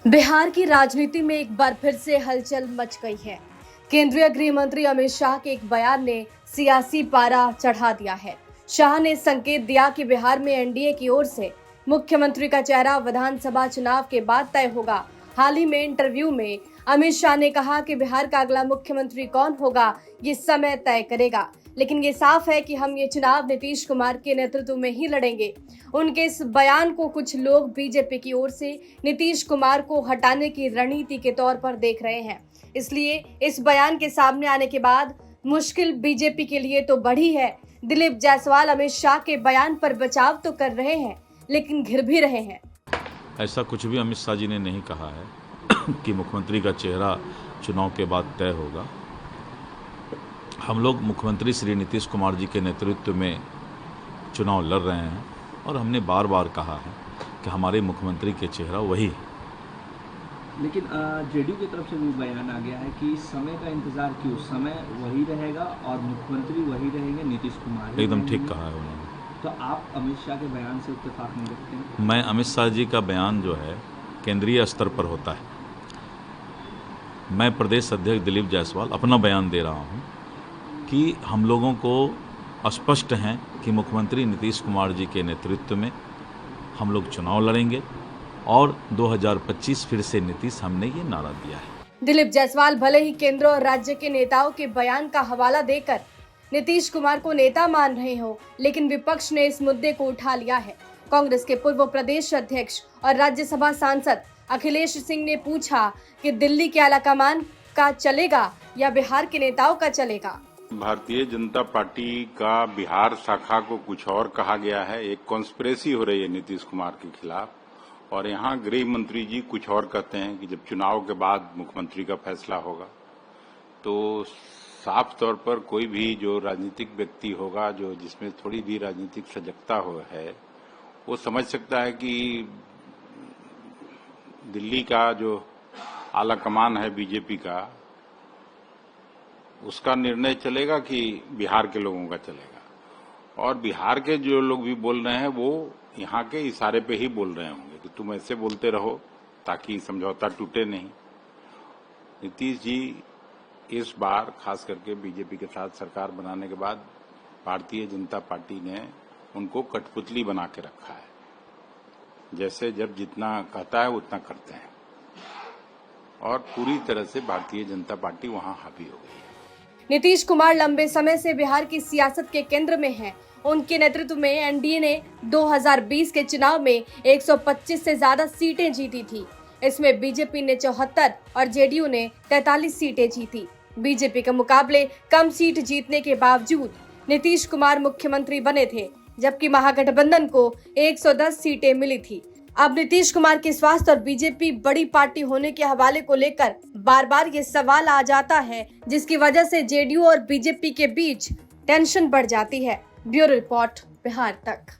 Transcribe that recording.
बिहार की राजनीति में एक बार फिर से हलचल मच गई है। केंद्रीय गृह मंत्री अमित शाह के एक बयान ने सियासी पारा चढ़ा दिया है। शाह ने संकेत दिया कि बिहार में एनडीए की ओर से मुख्यमंत्री का चेहरा विधानसभा चुनाव के बाद तय होगा। हाल ही में इंटरव्यू में अमित शाह ने कहा कि बिहार का अगला मुख्यमंत्री कौन होगा ये समय तय करेगा, लेकिन ये साफ है कि हम ये चुनाव नीतीश कुमार के नेतृत्व में ही लड़ेंगे। उनके इस बयान को कुछ लोग बीजेपी की ओर से नीतीश कुमार को हटाने की रणनीति के तौर पर देख रहे हैं। इसलिए इस बयान के सामने आने के बाद मुश्किल बीजेपी के लिए तो बढ़ी है। दिलीप जायसवाल अमित शाह के बयान पर बचाव तो कर रहे हैं, लेकिन घिर भी रहे हैं। ऐसा कुछ भी अमित शाह जी ने नहीं कहा है कि मुख्यमंत्री का चेहरा चुनाव के बाद तय होगा। हम लोग मुख्यमंत्री श्री नीतीश कुमार जी के नेतृत्व में चुनाव लड़ रहे हैं और हमने बार बार कहा है कि हमारे मुख्यमंत्री के चेहरा वही है। लेकिन जेडीयू की तरफ से भी बयान आ गया है कि समय का इंतजार क्यों, समय वही रहेगा और मुख्यमंत्री वही रहेंगे, नीतीश कुमार। एकदम ठीक कहा है उन्होंने। तो आप अमित शाह के बयान से इत्तेफाक नहीं रखते हैं? मैं अमित शाह जी का बयान जो है केंद्रीय स्तर पर होता है। मैं प्रदेश अध्यक्ष दिलीप जायसवाल अपना बयान दे रहा हूँ कि हम लोगों को स्पष्ट हैं कि मुख्यमंत्री नीतीश कुमार जी के नेतृत्व में हम लोग चुनाव लड़ेंगे और 2025 फिर से नीतीश, हमने ये नारा दिया है। दिलीप जायसवाल भले ही केंद्र और राज्य के नेताओं के बयान का हवाला देकर नीतीश कुमार को नेता मान रहे हो, लेकिन विपक्ष ने इस मुद्दे को उठा लिया है। कांग्रेस के पूर्व प्रदेश अध्यक्ष और राज्यसभा सांसद अखिलेश सिंह ने पूछा कि दिल्ली के आलाकमान का चलेगा या बिहार के नेताओं का चलेगा। भारतीय जनता पार्टी का बिहार शाखा को कुछ और कहा गया है। एक कॉन्स्पिरेसी हो रही है नीतीश कुमार के खिलाफ, और यहाँ गृह मंत्री जी कुछ और कहते हैं कि जब चुनाव के बाद मुख्यमंत्री का फैसला होगा। तो साफ तौर पर कोई भी जो राजनीतिक व्यक्ति होगा, जो जिसमें थोड़ी भी राजनीतिक सजगता हो है, वो समझ सकता है कि दिल्ली का जो आला कमान है बीजेपी का, उसका निर्णय चलेगा कि बिहार के लोगों का चलेगा। और बिहार के जो लोग भी बोल रहे हैं वो यहाँ के इशारे पे ही बोल रहे होंगे कि तुम ऐसे बोलते रहो ताकि समझौता टूटे नहीं। नीतीश जी इस बार खास करके बीजेपी के साथ सरकार बनाने के बाद भारतीय जनता पार्टी ने उनको कठपुतली बना के रखा है। जैसे जब जितना कहता है उतना करते हैं, और पूरी तरह से भारतीय जनता पार्टी वहां हावी हो गई है। नीतीश कुमार लंबे समय से बिहार की सियासत के केंद्र में हैं। उनके नेतृत्व में एनडीए ने 2020 के चुनाव में 125 से ज्यादा सीटें जीती थी। इसमें बीजेपी ने 74 और जेडीयू ने 43 सीटें जीती। बीजेपी के मुकाबले कम सीट जीतने के बावजूद नीतीश कुमार मुख्यमंत्री बने थे, जबकि महागठबंधन को 110 सीटें मिली थी। अब नीतीश कुमार के स्वास्थ्य और बीजेपी बड़ी पार्टी होने के हवाले को लेकर बार बार ये सवाल आ जाता है, जिसकी वजह से जेडीयू और बीजेपी के बीच टेंशन बढ़ जाती है। ब्यूरो रिपोर्ट, बिहार तक।